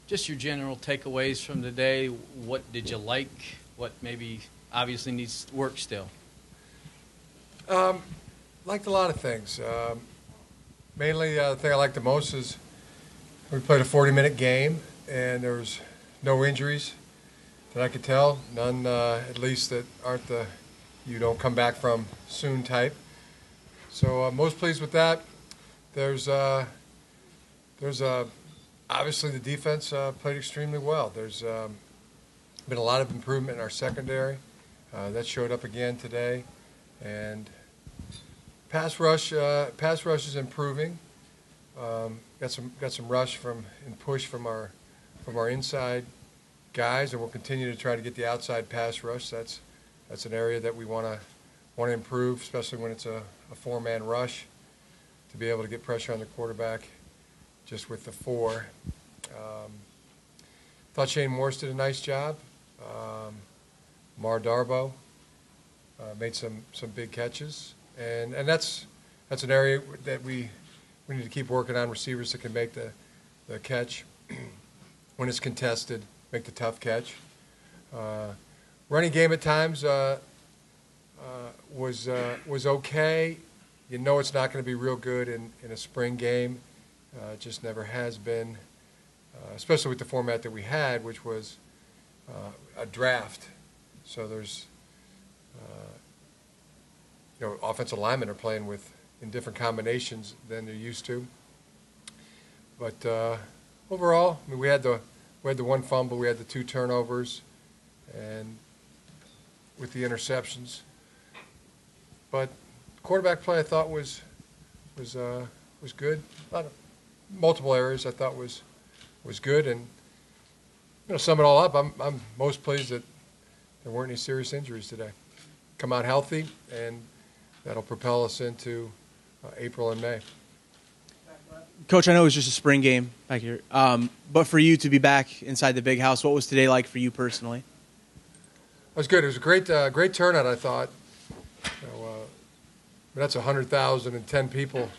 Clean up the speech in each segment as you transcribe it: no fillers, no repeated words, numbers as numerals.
Just your general takeaways from today. What did you like? What maybe obviously needs work still? Liked a lot of things. Mainly, the thing I liked the most is we played a 40-minute game, and there was no injuries that I could tell. None, at least, that aren't the you don't come back from soon type. So most pleased with that. There's obviously the defense played extremely well. There's been a lot of improvement in our secondary. That showed up again today, and pass rush is improving. Got some rush and push from our inside guys, and we'll continue to try to get the outside pass rush. That's an area that we want to improve, especially when it's a four-man rush, to be able to get pressure on the quarterback just with the four. Thought Shane Morse did a nice job. Harbaugh made some big catches, and that's an area that we need to keep working on. Receivers that can make the catch when it's contested, make the tough catch. Running game at times was okay. You know it's not going to be real good in a spring game. It just never has been, especially with the format that we had, which was a draft. So there's, offensive linemen are playing in different combinations than they're used to. But overall, I mean, we had the one fumble, we had the 2 turnovers, and with the interceptions. But quarterback play I thought was good. Multiple areas I thought was good, and sum it all up, I'm most pleased that there weren't any serious injuries today. Come out healthy, and that'll propel us into April and May. Coach, I know it was just a spring game back here, but for you to be back inside the big house, what was today like for you personally? It was good. It was a great turnout, I thought. That's 100,010 people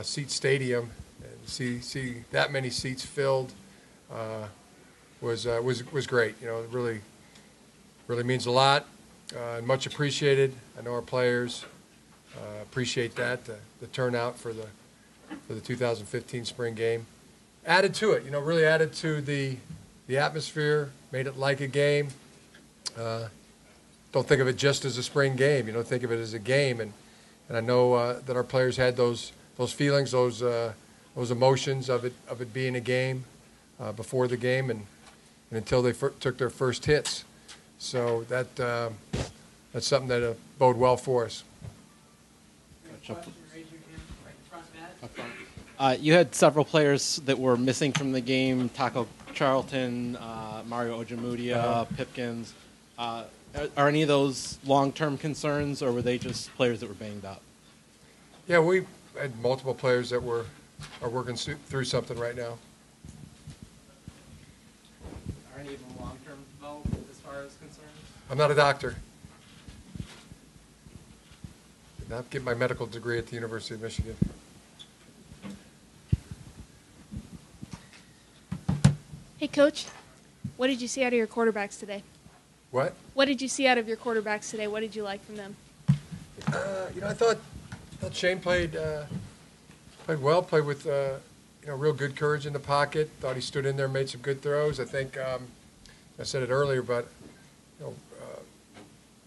seat stadium, and see that many seats filled was great. It really means a lot, and much appreciated. I know our players appreciate that, the turnout for the 2015 spring game. Added to it, really added to the atmosphere, made it like a game. Don't think of it just as a spring game. Think of it as a game, and I know that our players had those feelings, those emotions of it being a game before the game, and until they took their first hits. So that's something that bode well for us. You had several players that were missing from the game: Taco Charlton, Mario Ojemudia, Pipkins. Are any of those long-term concerns, or were they just players that were banged up? Yeah, we had multiple players that are working through something right now. Are any of them long-term, though, as far as concerned? I'm not a doctor. Did not get my medical degree at the University of Michigan. Hey, Coach, what did you see out of your quarterbacks today? What? What did you see out of your quarterbacks today? What did you like from them? I thought Shane played well. Played with real good courage in the pocket. Thought he stood in there, made some good throws. I think I said it earlier, but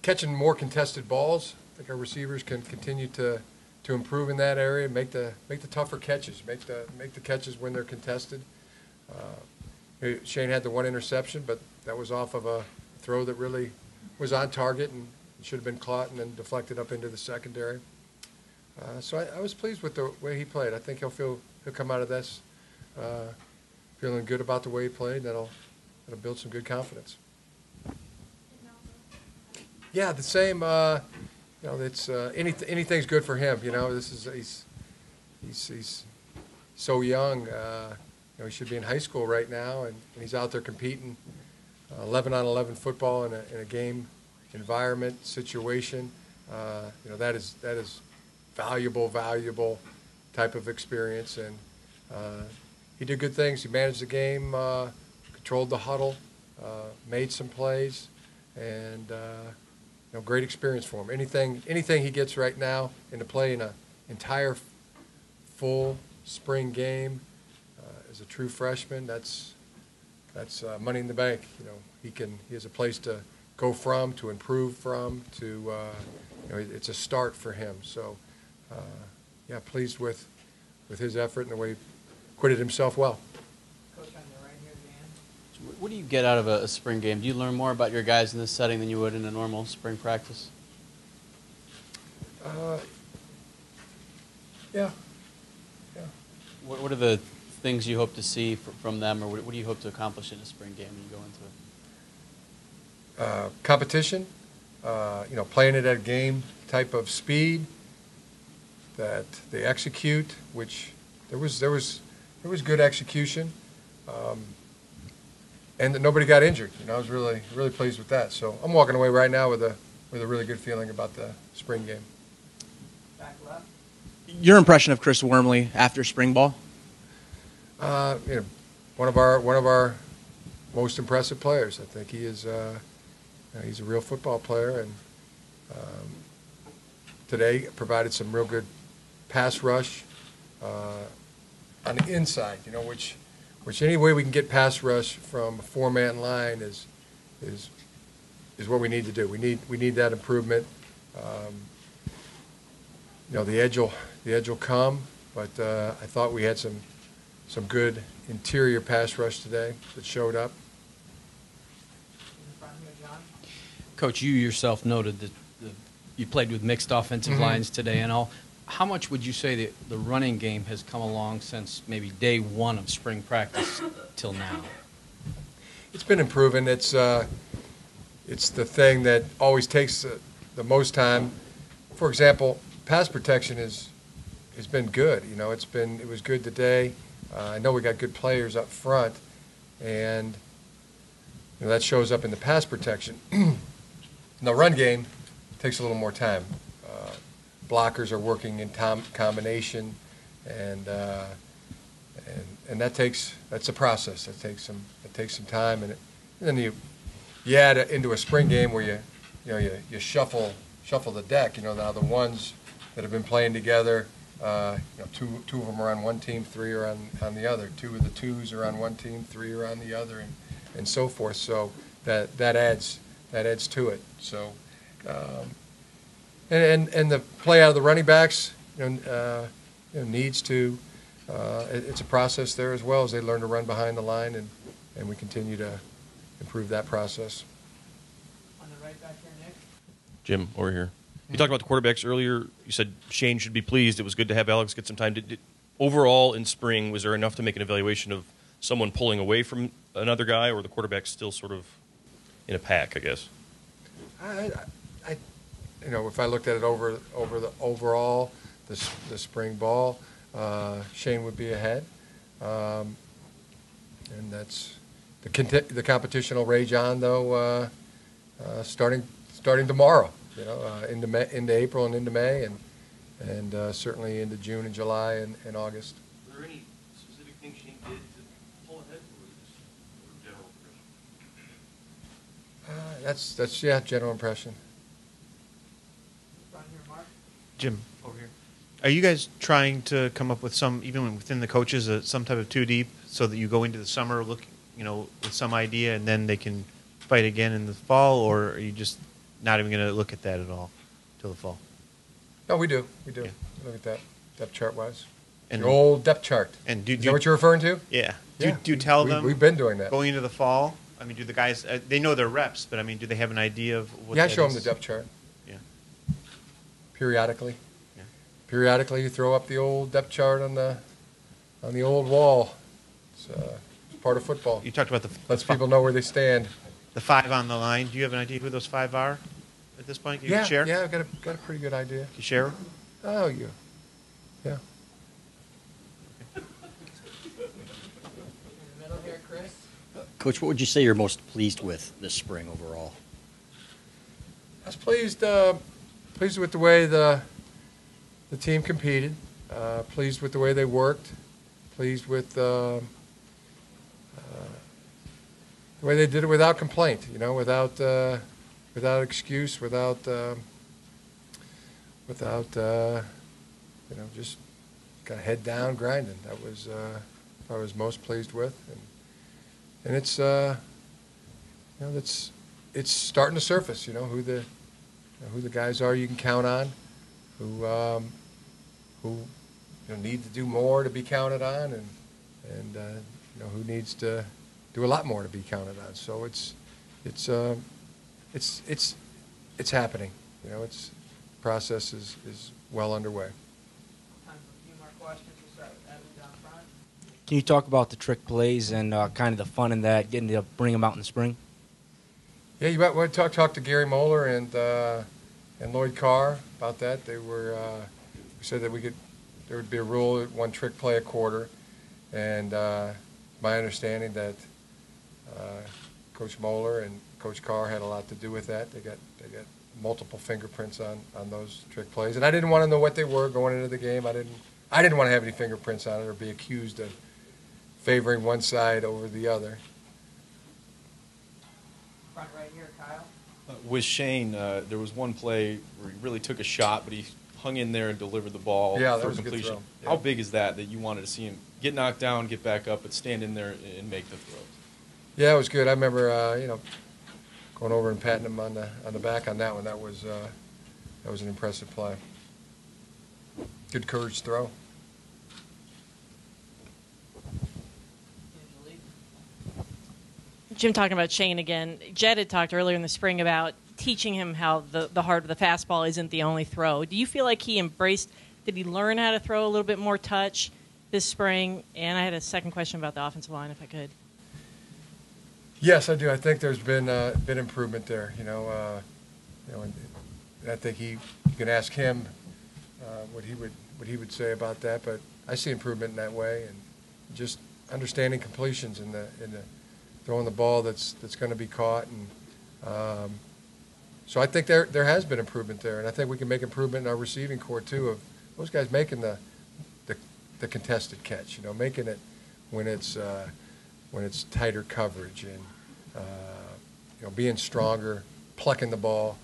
catching more contested balls. I think our receivers can continue to improve in that area. Make the tougher catches. Make the catches when they're contested. Shane had the one interception, but that was off of a throw that really was on target and should have been caught and then deflected up into the secondary. So I was pleased with the way he played. I think he'll come out of this feeling good about the way he played. That'll build some good confidence. Yeah, the same. It's anything's good for him. He's so young. He should be in high school right now, and he's out there competing 11-on-11 football in a game environment situation. That is valuable type of experience, and he did good things. He managed the game, controlled the huddle, made some plays, and great experience for him. Anything he gets right now into play in an entire full spring game as a true freshman, that's money in the bank. He has a place to go from, to improve from, to it's a start for him. So pleased with his effort and the way he acquitted himself well. Coach, on the right here, Dan. What do you get out of a spring game? Do you learn more about your guys in this setting than you would in a normal spring practice? Yeah. What are the things you hope to see from them, or what do you hope to accomplish in a spring game when you go into it? Competition, playing it at a game type of speed that they execute, which there was good execution, and that nobody got injured. I was really pleased with that. So I'm walking away right now with a really good feeling about the spring game. Back left. Your impression of Chris Wormley after spring ball? One of our most impressive players. I think he is. He's a real football player, and today provided some real good pass rush on the inside. Which any way we can get pass rush from a four-man line is what we need to do. We need that improvement. The edge will come, but I thought we had some good interior pass rush today that showed up. In front here, John. Coach, you yourself noted that you played with mixed offensive lines today and all. How much would you say that the running game has come along since maybe day one of spring practice till now? It's been improving. It's the thing that always takes the most time. For example, pass protection has been good. It was good today. I know we got good players up front, and that shows up in the pass protection. In the run game, it takes a little more time. Blockers are working in combination, and that's a process. It takes some time, and then you add it into a spring game where you shuffle the deck. Now the ones that have been playing together, two of them are on one team, three are on the other. Two of the twos are on one team, three are on the other, and so forth. So that adds to it. So. And the play out of the running backs, needs to. It's a process there as well as they learn to run behind the line, and we continue to improve that process. On the right back here, Nick. Jim, over here. You talked about the quarterbacks earlier. You said Shane should be pleased. It was good to have Alex get some time. Overall, in spring, was there enough to make an evaluation of someone pulling away from another guy, or the quarterback still sort of in a pack, I guess? If I looked at it over the overall, the spring ball, Shane would be ahead, and that's the competition will rage on though, starting tomorrow. Into April and into May, and certainly into June and July and August. Were there any specific things Shane did to pull ahead, or was it just general impression? That's general impression. Front here, Mark. Jim, over here. Are you guys trying to come up with some, even within the coaches, some type of two deep so that you go into the summer with some idea and then they can fight again in the fall, or are you just not even going to look at that at all till the fall? No, we do. Yeah. Look at that depth chart wise. And the old depth chart. And Is that what you're referring to? Yeah. Yeah. Do you tell them We've been doing that. going into the fall? I mean, do the guys they know their reps, but I mean, do they have an idea of what? Yeah, I that show is? them the depth chart. Yeah. Periodically. Yeah. Periodically, you throw up the old depth chart on the old wall. It's part of football. You talked about Lets people know where they stand. the five on the line. Do you have an idea who those five are at this point? Can you share? Yeah, I've got a pretty good idea. Can you share? Oh, yeah. In the middle here, Chris. Coach, what would you say you're most pleased with this spring overall? I was pleased with the way the team competed. Pleased with the way they worked. pleased with the way they did it without complaint, without excuse, without just kind of head down grinding. That was I was most pleased with, and it's it's starting to surface. Who the guys are you can count on, who need to do more to be counted on, and who needs to do a lot more to be counted on. So it's happening. Its process is well underway. Time for a few more questions. We'll start with Evan down front. Can you talk about the trick plays and kind of the fun in that, getting to bring them out in the spring? Yeah, you might want to talk to Gary Moeller and Lloyd Carr about that. They were said that there would be a rule at one trick play a quarter, and my understanding that Coach Moeller and Coach Carr had a lot to do with that. They got multiple fingerprints on those trick plays, and I didn't want to know what they were going into the game. I didn't want to have any fingerprints on it or be accused of favoring one side over the other. Front right here, Kyle. With Shane, there was one play where he really took a shot, but he hung in there and delivered the ball Yeah, that for was a good completion. throw. Yeah. How big is that you wanted to see him get knocked down, get back up, but stand in there and make the throws? Yeah, it was good. I remember going over and patting him on the back on that one. That was an impressive play. Good courage throw. Jim, talking about Shane again, Jed had talked earlier in the spring about teaching him how the heart of the fastball isn't the only throw. Do you feel like he embraced, did he learn how to throw a little bit more touch this spring? And I had a second question about the offensive line, if I could. Yes, I do. I think there's been improvement there. And I think you can ask him what he would say about that. But I see improvement in that way, and just understanding completions in the throwing the ball that's going to be caught, and so I think there has been improvement there, and I think we can make improvement in our receiving corps too, of those guys making the contested catch, making it when it's tighter coverage, and being stronger, plucking the ball.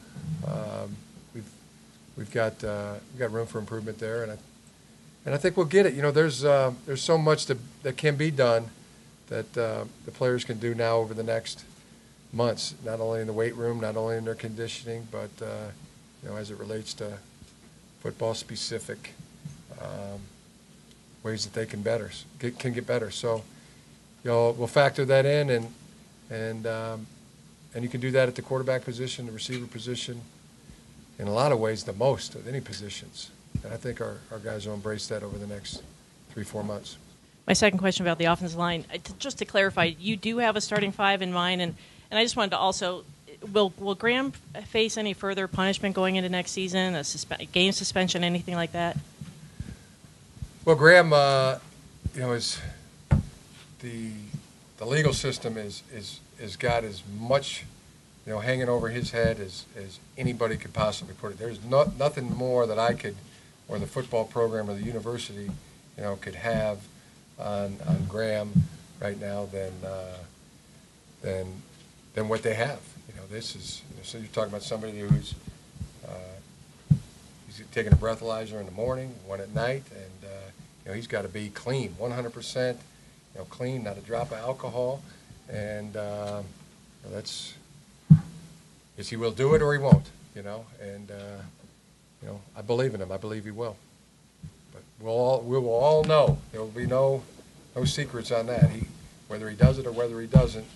We've got room for improvement there, and I think we'll get it. There's so much that can be done that the players can do now over the next months, not only in the weight room, not only in their conditioning, but as it relates to football-specific ways that they can get better. So we'll factor that in, and you can do that at the quarterback position, the receiver position, in a lot of ways the most of any positions. And I think our guys will embrace that over the next 3-4 months. My second question about the offensive line, just to clarify, you do have a starting five in mind, and I just wanted to also, will Graham face any further punishment going into next season, a game suspension, anything like that? Well, Graham, is the legal system is got as much, hanging over his head as anybody could possibly put it. There's nothing more that I could, or the football program or the university, could have on Graham right now than what they have. This is so you're talking about somebody who's he's taking a breathalyzer in the morning, one at night, and he's got to be clean, 100%, clean, not a drop of alcohol, and that's yes, he will do it or he won't, and I believe in him. I believe he will. But we will all know. There will be no secrets on that. Whether he does it or whether he doesn't,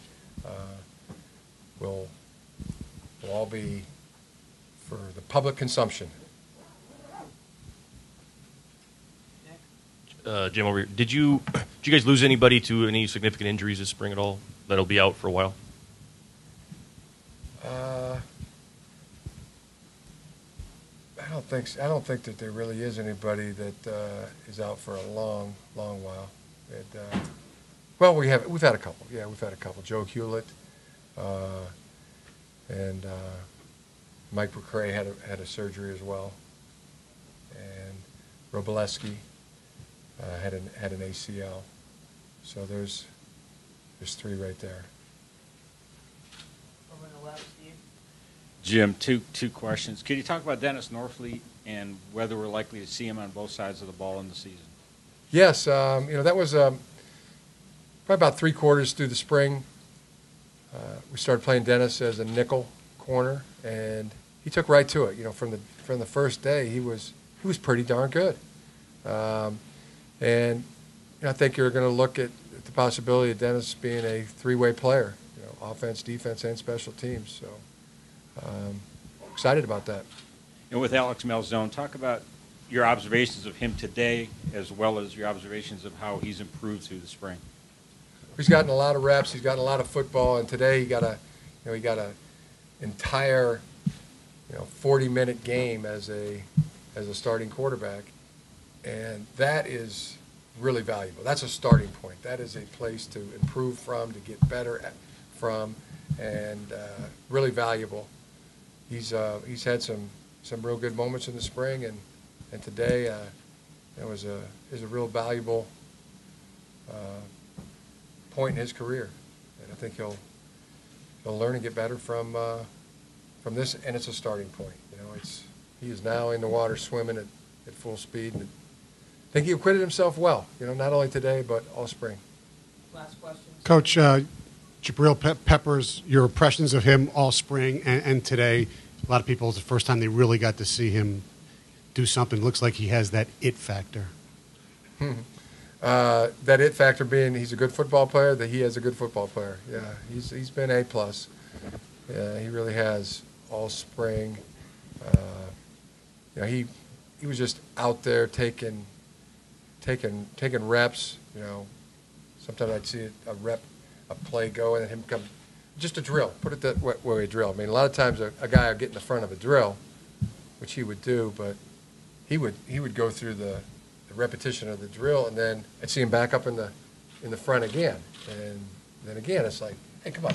will all be for the public consumption. Jim, over here. Did you guys lose anybody to any significant injuries this spring at all that'll be out for a while? I don't think that there really is anybody that is out for a long while. Well, we've had a couple. Yeah, we've had a couple. Joe Hewlett and Mike McCray had a surgery as well, and Roboleski. had an ACL. So there's 3 right there. Over to the left, Steve. Jim, two questions. Could you talk about Dennis Norfleet and whether we're likely to see him on both sides of the ball in the season? Yes, that was probably about 3 quarters through the spring. We started playing Dennis as a nickel corner, and he took right to it. From the first day, he was pretty darn good. And I think you're going to look at the possibility of Dennis being a 3-way player, offense, defense, and special teams. So excited about that. And with Alex Malzone, talk about your observations of him today, as well as your observations of how he's improved through the spring. He's gotten a lot of reps. He's gotten a lot of football, and today he got a entire 40-minute game as a starting quarterback, and that is really valuable. That's a starting point. That is a place to improve from, to get better from, and really valuable. He's had some real good moments in the spring, and today is a real valuable point in his career, and I think he'll learn and get better from this, and it's a starting point. He is now in the water swimming at full speed, and I think he acquitted himself well. Not only today but all spring. Last question. Coach, Jabrill Peppers, your impressions of him all spring and today. A lot of people, it's the first time they really got to see him do something. Looks like he has that it factor. That it factor being he's a good football player, that he is a good football player. Yeah, he's been A+. Yeah, he really has all spring. He was just out there taking reps. Sometimes I'd see a play go, and then him come, just a drill. Put it that way, a drill. I mean, a lot of times a guy would get in the front of a drill, which he would do, but he would go through the repetition of the drill, and then I'd see him back up in the front again, and then again it's like, hey, come on,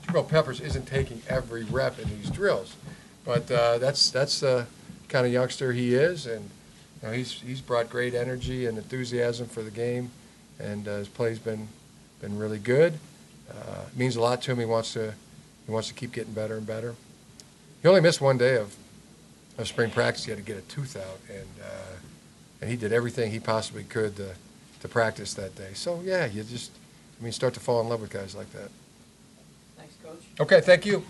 Jabrill Peppers isn't taking every rep in these drills, but that's the kind of youngster he is, and he's brought great energy and enthusiasm for the game, and his play's been really good. It means a lot to him. He wants to keep getting better and better. He only missed 1 day of spring practice. He had to get a tooth out, and he did everything he possibly could to practice that day. So, yeah, you start to fall in love with guys like that. Thanks, Coach. Okay, thank you.